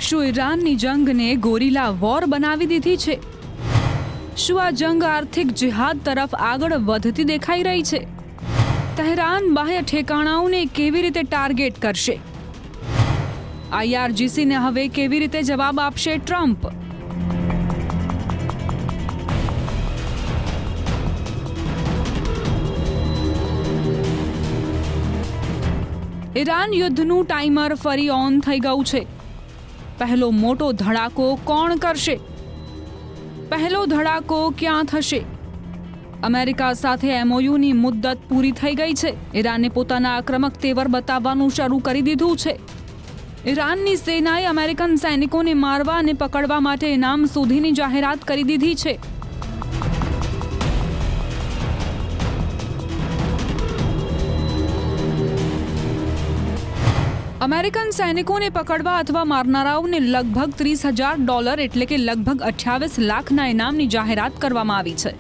શું ઈરાનની જંગને gorilla war બનાવી દીધી છે? શું આ જંગ આર્થિક જિહાદ તરફ આગળ વધતી દેખાઈ રહી છે? તહેરાન બાહ્ય ઠેકાણાઓને કેવી રીતે ટાર્ગેટ કરશે? IRGCને હવે કેવી રીતે જવાબ આપશે ટ્રમ્પ? ઈરાન યુદ્ધનું ટાઈમર ફરી ઓન થઈ ગયું છે. પહેલો મોટો ધડાકો કોણ કરશે? પહેલો ધડાકો ક્યાં થશે? અમેરિકા સાથે MOUની મુદ્દત પૂરી થઈ ગઈ છે. ઈરાને પોતાના આક્રમક તેવર બતાવવાનું શરૂ કરી દીધું છે. ઈરાનની સેનાએ અમેરિકન સૈનિકોને મારવા અને પકડવા માટે ઇનામ સુધીની જાહેરાત કરી દીધી છે. અમેરિકન સૈનિકોને પકડવા અથવા મારનારાઓને લગભગ $30,000 એટલે કે લગભગ 28 લાખના ઇનામની જાહેરાત કરવામાં આવી છે.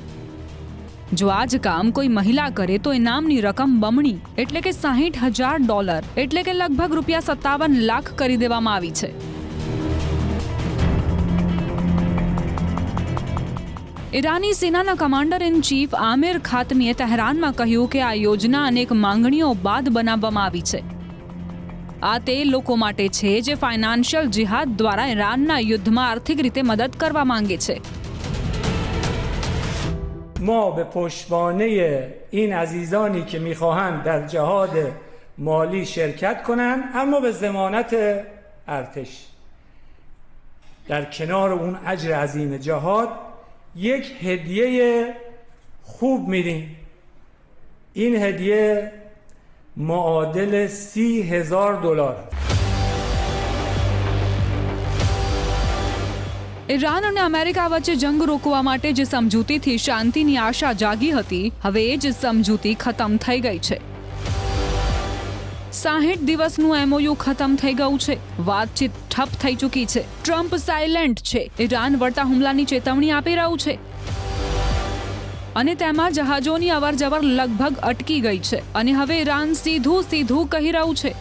જો આ જ કામ કોઈ મહિલા કરે તો ઇનામની રકમ બમણી એટલે કે $60,000 એટલે કે લગભગ ₹57 લાખ કરી દેવામાં આવી છે. ઈરાની સેનાના કમાન્ડર ઇન ચીફ આમિર ખાતમીએ તહેરાનમાં કહ્યું કે આ યોજના અનેક માંગણીઓ બાદ બનાવવામાં આવી છે. આ તે લોકો માટે છે જે ફાઇનાન્શિયલ જિહાદ દ્વારા ઈરાનના યુદ્ધમાં આર્થિક રીતે મદદ કરવા માંગે છે. ما به پشتوانه این عزیزانی که میخواهند در جهاد مالی شرکت کنند اما به ضمانت ارتش در کنار اون اجر عظیم جهاد یک هدیه خوب میدیم. این هدیه معادل $30,000. ઈરાન અને અમેરિકા વચ્ચે જંગ રોકવા માટે જે સમજૂતીથી શાંતિની આશા જાગી હતી, હવે એ જ સમજૂતી ખતમ થઈ ગઈ છે. 60 દિવસનું MOU ખતમ થઈ ગયું છે. વાતચીત ઠપ થઈ ચૂકી છે. ટ્રમ્પ સાયલેન્ટ છે. ઈરાન વળતા હુમલાની ચેતવણી આપી રહ્યું છે અને તેમાં જહાજોની અવરજવર લગભગ અટકી ગઈ છે. અને હવે ઈરાન સીધું કહી રહ્યું છે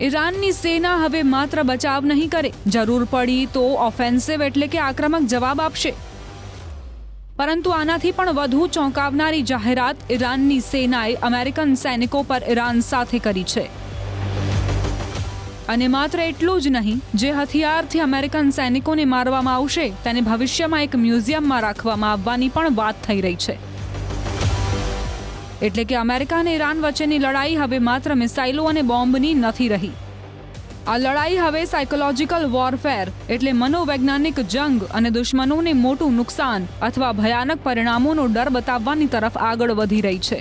ઈરાનની સેના હવે માત્ર બચાવ નહીં કરે, જરૂર પડી તો ઓફેન્સિવ એટલે કે આક્રમક જવાબ આપશે. પરંતુ આનાથી પણ વધુ ચોંકાવનારી જાહેરાત ઈરાનની સેનાએ અમેરિકન સૈનિકો પર ઈરાન સાથે કરી છે. અને માત્ર એટલું જ નહીં, જે હથિયારથી અમેરિકન સૈનિકોને મારવામાં આવશે તેને ભવિષ્યમાં એક મ્યુઝિયમમાં રાખવામાં આવવાની પણ વાત થઈ રહી છે. એટલે કે અમેરિકા અને ઈરાન વચ્ચેની લડાઈ હવે માત્ર મિસાઇલો અને બોમ્બની નથી રહી. આ લડાઈ હવે સાયકોલોજીકલ વોરફેર એટલે મનોવૈજ્ઞાનિક જંગ અને દુશ્મનોને મોટું નુકસાન અથવા ભયાનક પરિણામોનો ડર બતાવવાની તરફ આગળ વધી રહી છે.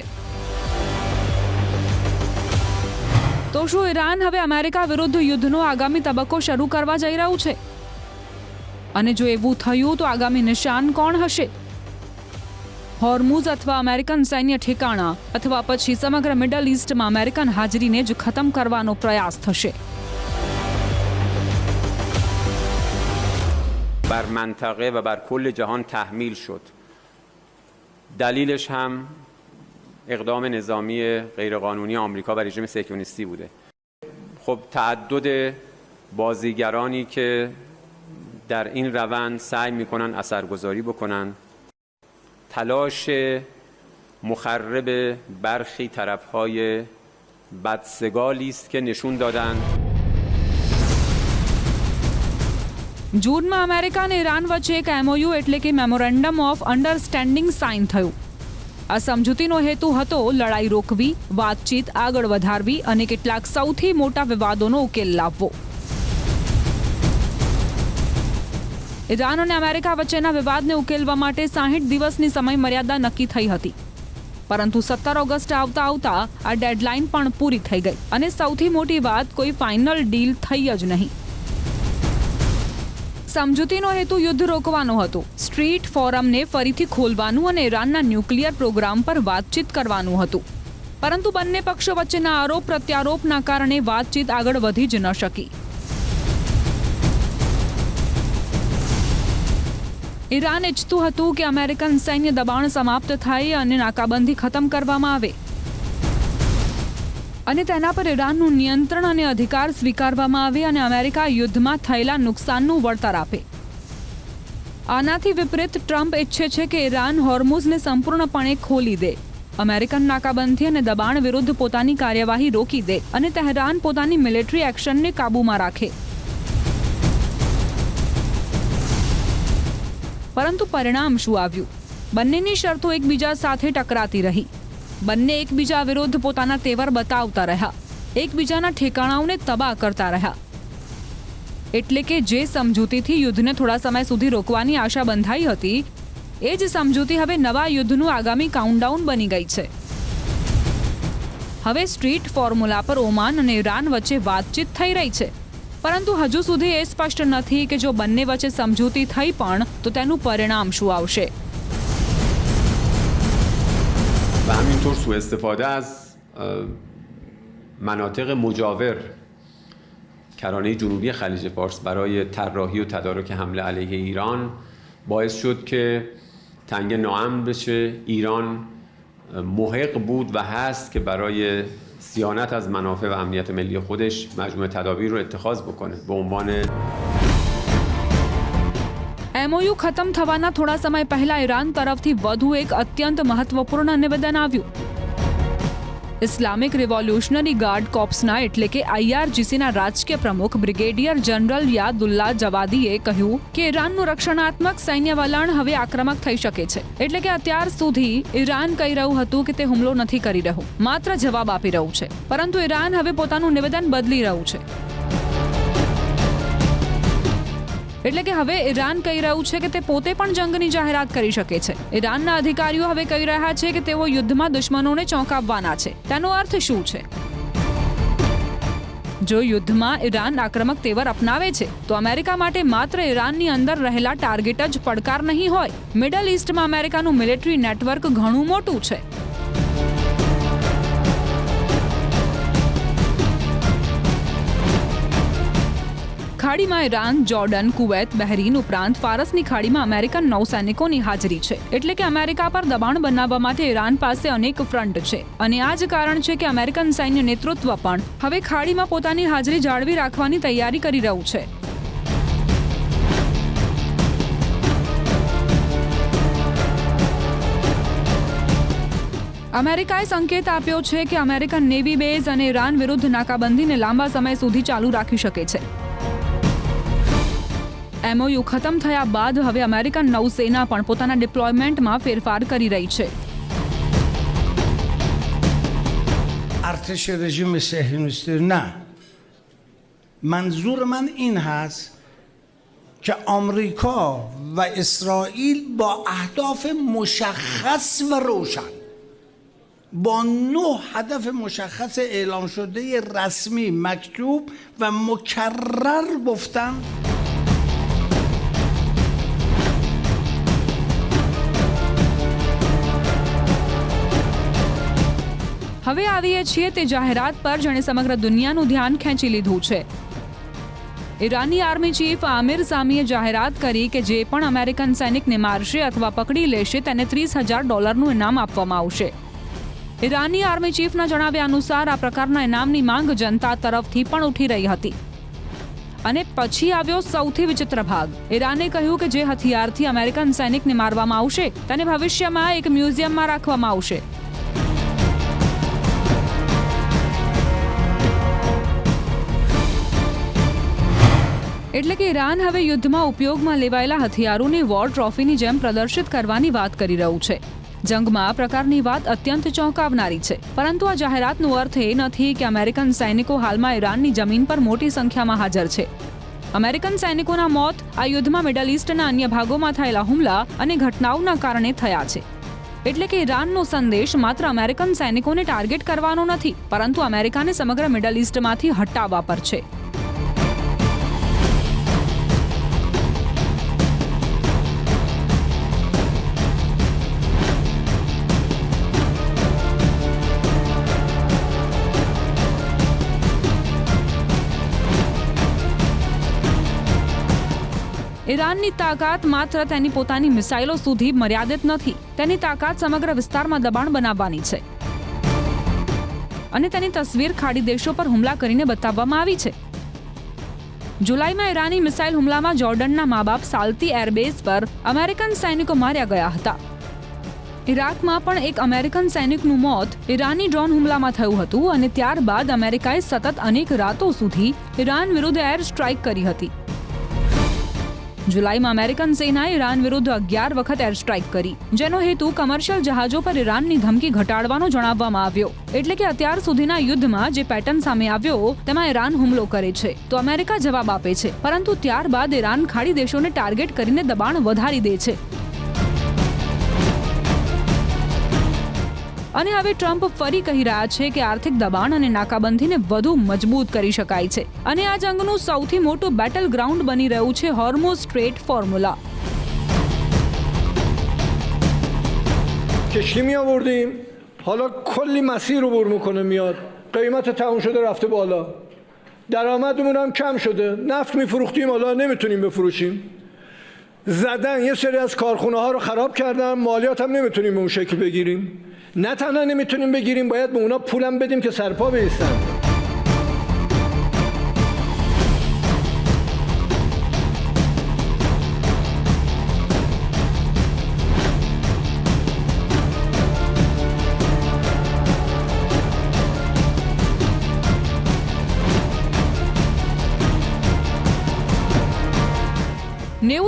તો શું ઈરાન હવે અમેરિકા વિરુદ્ધ યુદ્ધનો આગામી તબક્કો શરૂ કરવા જઈ રહ્યું છે? અને જો એવું થયું તો આગામી નિશાન કોણ હશે? હોર્મુઝ અથવા અમેરિકન સૈન્ય ઠેકાણા અથવા પછી સમગ્ર મિડલ ઈસ્ટમાં અમેરિકન હાજરીને જ ખતમ કરવાનો પ્રયાસ થશે. بر منطقه و بر کل جهان تحمیل شد. دلیلش هم اقدام نظامی غیرقانونی آمریکا و رژیم صهیونیستی بوده. خب تعدد بازیگرانی که در این روند سعی میکنن اثرگذاری بکنن، تلاش مخرب برخی طرف‌های بدسگالی است که نشون دادند. જૂનમાં અમેરિકા અને ઈરાન વચ્ચે એક MOU એટલે કે મેમોરેન્ડમ ઓફ અન્ડરસ્ટેન્ડિંગ સાઇન થયું. આ સમજૂતીનો હેતુ હતો લડાઈ રોકવી, વાતચીત આગળ વધારવી અને કેટલાક સૌથી મોટા વિવાદોનો ઉકેલ લાવવો. ઈરાન અને અમેરિકા વચ્ચેના વિવાદને ઉકેલવા માટે 60 દિવસની સમય મર્યાદા નક્કી થઈ હતી. પરંતુ 17 ઓગસ્ટ આવતા આ ડેડલાઇન પણ પૂરી થઈ ગઈ અને સૌથી મોટી વાત, કોઈ ફાઇનલ ડીલ થઈ જ નહીં. સમજૂતીનો હેતુ યુદ્ધ રોકવાનો હતો, સ્ટ્રીટ ફોરમને ફરીથી ખોલવાનું અને ઈરાનના ન્યુક્લિયર પ્રોગ્રામ પર વાતચીત કરવાનું હતું. પરંતુ બંને પક્ષો વચ્ચેના આરોપ પ્રત્યારોપના કારણે વાતચીત આગળ વધી જ ન શકી. ઈરાન ઈચ્છતું હતું કે અમેરિકન સૈન્ય દબાણ સમાપ્ત થાય અને નાકાબંધી ખતમ કરવામાં આવે. અને તેના પર ઈરાનનું નિયંત્રણ અને અધિકાર સ્વીકારવામાં આવે અને અમેરિકા યુદ્ધમાં થયેલા નુકસાનનું વળતર આપે. આનાથી વિપરીત ટ્રમ્પ ઈચ્છે છે કે ઈરાન હોર્મુઝને સંપૂર્ણપણે ખોલી દે, અમેરિકન નાકાબંધી અને દબાણ વિરુદ્ધ પોતાની કાર્યવાહી રોકી દે અને તહેરાન પોતાની મિલિટરી એક્શનને કાબૂમાં રાખે. પરંતુ પરિણામ શું આવ્યું? બંનેની શરતો એકબીજા સાથે ટકરાતી રહી. બંને એકબીજા વિરુદ્ધ પોતાના તેવર બતાવતા રહ્યા, એકબીજાના ઠેકાણાઓને તબાહ કરતા રહ્યા. એટલે કે જે સમજૂતીથી યુદ્ધને થોડા સમય સુધી રોકવાની આશા બંધાઈ હતી, એ જ સમજૂતી હવે નવા યુદ્ધનું આગામી કાઉન્ટડાઉન બની ગઈ છે. હવે સ્ટ્રીટ ફોર્મ્યુલા પર ઓમાન અને ઈરાન વચ્ચે વાતચીત થઈ રહી છે, પરંતુ હજુ સુધી એ સ્પષ્ટ નથી કે જો બંને વચ્ચે સમજૂતી થઈ પણ તો તેનું પરિણામ શું આવશે. و همینطور سوء استفاده از مناطق مجاور کرانه جنوبی خلیج فارس برای طراحی و تدارک حمله علیه ایران باعث شد که تنگ ناامن بشه. ایران محق بود و هست که برای صیانت از منافع و امنیت ملی خودش مجموعه تدابیر رو اتخاذ بکنه. به عنوان MOU ખતમ થવાના થોડા સમય પહેલા ઈરાન તરફથી વધુ એક અત્યંત મહત્વપૂર્ણ નિવેદન આવ્યું. ઇસ્લામિક રિવોલ્યુશનરી ગાર્ડ કોર્પ્સના એટલે કે IRGCના રાજકીય પ્રમુખ બ્રિગેડિયર જનરલ યાદુલ્લા જવાદીએ કહ્યું કે ઈરાનનું રક્ષણાત્મક સૈન્ય વલણ હવે આક્રમક થઈ શકે છે. એટલે કે અત્યાર સુધી ઈરાન કહી રહ્યું હતું કે તે હુમલો નથી કરી રહ્યું, માત્ર જવાબ આપી રહ્યું છે, પરંતુ ઈરાન હવે પોતાનું નિવેદન બદલી રહ્યું છે. એટલે કે હવે ઈરાન કહી રહ્યું છે કે તે પોતે પણ જંગની જાહેરાત કરી શકે છે. ઈરાનના અધિકારીઓ હવે કહી રહ્યા છે કે તેઓ યુદ્ધમાં દુશ્મનોને ચોંકાવવાના છે. તેનો અર્થ શું છે? જો યુદ્ધમાં ઈરાન આક્રમક તેવર અપનાવે છે તો અમેરિકા માટે માત્ર ઈરાનની અંદર રહેલા ટાર્ગેટ જ પડકાર નહીં હોય. મિડલ ઈસ્ટમાં અમેરિકાનું મિલિટરી નેટવર્ક ઘણું મોટું છે. ખાડીમાં ઈરાન, જોર્ડન, કુવૈત, બહેરીન ઉપરાંત ફારસની ખાડીમાં અમેરિકન નૌસૈનિકોની હાજરી છે. એટલે કે અમેરિકા પર દબાણ બનાવવા માટે ઈરાન પાસે અનેક ફ્રન્ટ છે. અને આ જ કારણ છે કે અમેરિકન સૈન્ય નેતૃત્વ પણ હવે ખાડીમાં પોતાની હાજરી જાળવી રાખવાની તૈયારી કરી રહ્યું છે. અમેરિકાએ સંકેત આપ્યો છે કે અમેરિકન નેવી બેઝ અને ઈરાન વિરુદ્ધ નાકાબંધીને લાંબા સમય સુધી ચાલુ રાખી શકે છે. MOU ખતમ થયા બાદ હવે અમેરિકન નૌસેના પણ પોતાના ડિપ્લોયમેન્ટમાં ફેરફાર કરી રહી છે. ارتش رژیم صهیونیستی نه. منظور من این هست که آمریکا و اسرائیل با اهداف مشخص و روشن با 9 هدف مشخص اعلام شده رسمی مکتوب و مکرر گفتن હવે આવીએ છીએ તે જાહેરાત પર જેણે સમગ્ર દુનિયાનું ધ્યાન ખેંચી લીધું છે. ઈરાની આર્મી ચીફ આમિર સામીએ જાહેરાત કરી કે જે પણ અમેરિકન સૈનિકને મારશે અથવા પકડી લેશે તેને $30,000 ઇનામ આપવામાં આવશે. ઈરાની આર્મી ચીફના જણાવ્યા અનુસાર આ પ્રકારના ઇનામની માંગ જનતા તરફથી પણ ઉઠી રહી હતી. અને પછી આવ્યો સૌથી વિચિત્ર ભાગ. ઈરાને કહ્યું કે જે હથિયારથી અમેરિકન સૈનિકને મારવામાં આવશે તેને ભવિષ્યમાં એક મ્યુઝિયમમાં રાખવામાં આવશે. એટલે કે ઈરાન હવે યુદ્ધમાં ઉપયોગમાં લેવાયેલા હથિયારોને વોર ટ્રોફીની જેમ પ્રદર્શિત કરવાની વાત કરી રહ્યું છે. જંગમાં આ પ્રકારની વાત અત્યંત ચોંકાવનારી છે. પરંતુ આ જાહેરાતનો અર્થ એ નથી કે અમેરિકન સૈનિકો હાલમાં ઈરાનની જમીન પર મોટી સંખ્યામાં હાજર છે. અમેરિકન સૈનિકોના મોત આ યુદ્ધમાં મિડલ ઈસ્ટના અન્ય ભાગોમાં થયેલા હુમલા અને ઘટનાઓના કારણે થયા છે. એટલે કે ઈરાનનો સંદેશ માત્ર અમેરિકન સૈનિકોને ટાર્ગેટ કરવાનો નથી, પરંતુ અમેરિકાને સમગ્ર મિડલ ઈસ્ટમાંથી હટાવવા પર છે. ઈરાનની તાકાત માત્ર તેની પોતાની મિસાઇલો સુધી મર્યાદિત નથી. તેની તાકાત સમગ્ર વિસ્તારમાં દબાણ બનાવવાની છે. અને તેની તસવીર ખાડી દેશો પર હુમલા કરીને બતાવવામાં આવી છે. જુલાઈમાં ઈરાની મિસાઇલ હુમલામાં જોર્ડનના મા બાપ સાલ્તી એરબેઝ પર અમેરિકન સૈનિકો માર્યા ગયા હતા. ઇરાકમાં પણ એક અમેરિકન સૈનિકનું મોત ઈરાની ડ્રોન હુમલામાં થયું હતું અને ત્યારબાદ અમેરિકાએ સતત અનેક રાતો સુધી ઈરાન વિરુદ્ધ એર સ્ટ્રાઇક કરી હતી. જુલાઈમાં અમેરિકન સેનાએ ઈરાન વિરુદ્ધ 11 વખત એર સ્ટ્રાઇક કરી, જેનો હેતુ કમર્શિયલ જહાજો પર ઈરાનની ધમકી ઘટાડવાનો જણાવવામાં આવ્યો. એટલે કે અત્યાર સુધીના યુદ્ધમાં જે પેટર્ન સામે આવ્યો તેમાં ઈરાન હુમલો કરે છે તો અમેરિકા જવાબ આપે છે, પરંતુ ત્યારબાદ ઈરાન ખાડી દેશોને ટાર્ગેટ કરીને દબાણ વધારી દે છે. અને હવે ટ્રમ્પ ફરી કહી રહ્યા છે કે આર્થિક દબાણ અને નાકાબંધીને વધુ મજબૂત કરી શકાય છે અને આ જંગનું સૌથી મોટું બેટલ ગ્રાઉન્ડ બની રહ્યું છે હોર્મુઝ સ્ટ્રેટ ફોર્મ્યુલા. کشتی می آوردیم حالا کلی مسیر رو بر میکنه میاد قیمت تموم شده رفته بالا درآمدمون هم کم شده نفت میفروختیم حالا نمیتونیم بفروشیم زدن یه سری از کارخونه ها رو خراب کردن مالیات هم نمیتونیم به اون شکل بگیریم نه تنها نمیتونیم بگیریم باید به اونا پولم بدیم که سرپا بیستن.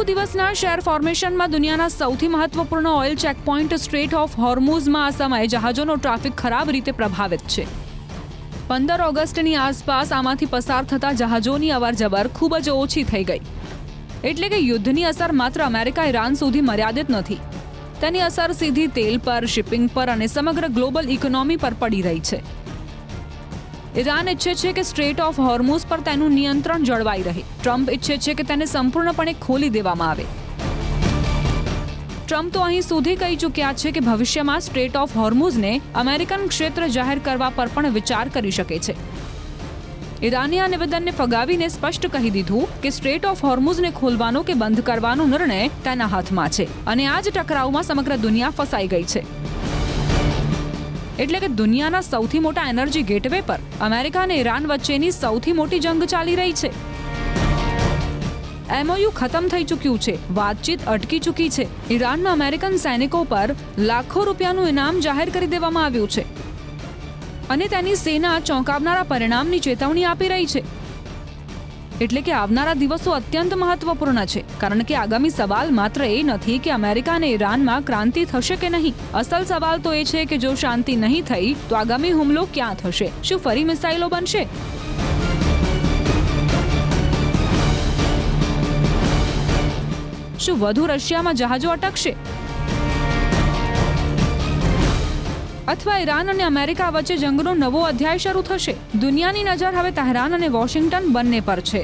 દિવસના શેર ફોર્મેશનમાં દુનિયાના સૌથી મહત્વપૂર્ણ ઓઇલ ચેકપોઇન્ટ સ્ટ્રેટ ઓફ હોર્મુઝમાં આ સમયે જહાજોનો ટ્રાફિક ખરાબ રીતે પ્રભાવિત છે. 15 ઓગસ્ટની આસપાસ આમાંથી પસાર થતા જહાજોની અવરજવર ખૂબ જ ઓછી થઈ ગઈ. એટલે કે યુદ્ધની અસર માત્ર અમેરિકા ઈરાન સુધી મર્યાદિત નથી. તેની અસર સીધી તેલ પર, શિપિંગ પર અને સમગ્ર ગ્લોબલ ઇકોનોમી પર પડી રહી છે. ઈરાન ઈચ્છે છે કે સ્ટ્રેટ ઓફ હોર્મુઝ પર તેનું નિયંત્રણ જળવાઈ રહે. ટ્રમ્પ ઈચ્છે છે કે તેને સંપૂર્ણપણે ખોલી દેવામાં આવે. ટ્રમ્પ તો અહીં સુધી કહી ચૂક્યા છે કે ભવિષ્યમાં સ્ટ્રેટ ઓફ હોર્મુઝને અમેરિકન ક્ષેત્ર જાહેર કરવા પર પણ વિચાર કરી શકે છે. ઈરાને આ નિવેદનને ફગાવીને સ્પષ્ટ કહી દીધું કે સ્ટ્રેટ ઓફ હોર્મુઝને ખોલવાનો કે બંધ કરવાનો નિર્ણય તેના હાથમાં છે અને આ જ ટકરાવમાં સમગ્ર દુનિયા ફસાઈ ગઈ છે. એટલે કે દુનિયાના સૌથી મોટા એનર્જી ગેટવે પર અમેરિકા અને ઈરાન વચ્ચેની સૌથી મોટી જંગ ચાલી રહી છે. MOU ખતમ થઈ ચૂક્યું છે, વાતચીત અટકી ચૂકી છે. ઈરાનના અમેરિકન સૈનિકો પર લાખો રૂપિયાનું ઇનામ જાહેર કરી દેવામાં આવ્યું છે અને તેની સેના ચોંકાવનારા પરિણામની ચેતવણી આપી રહી છે. એટલે કે આવનારા દિવસો અત્યંત મહત્વપૂર્ણ છે, કારણ કે આગામી સવાલ માત્ર એ નથી કે અમેરિકા અને ઈરાનમાં ક્રાંતિ થશે કે નહીં. અસલ સવાલ તો એ છે કે જો શાંતિ નહીં થઈ તો આગામી હુમલો ક્યાં થશે? શું ફરી મિસાઇલો બનશે? શું વધુ રશિયામાં જહાજો અટકશે? અથવા ઈરાન અને અમેરિકા વચ્ચે જંગનો નવો અધ્યાય શરૂ થશે? દુનિયાની નજર હવે તહેરાન અને વોશિંગ્ટન બંને પર છે.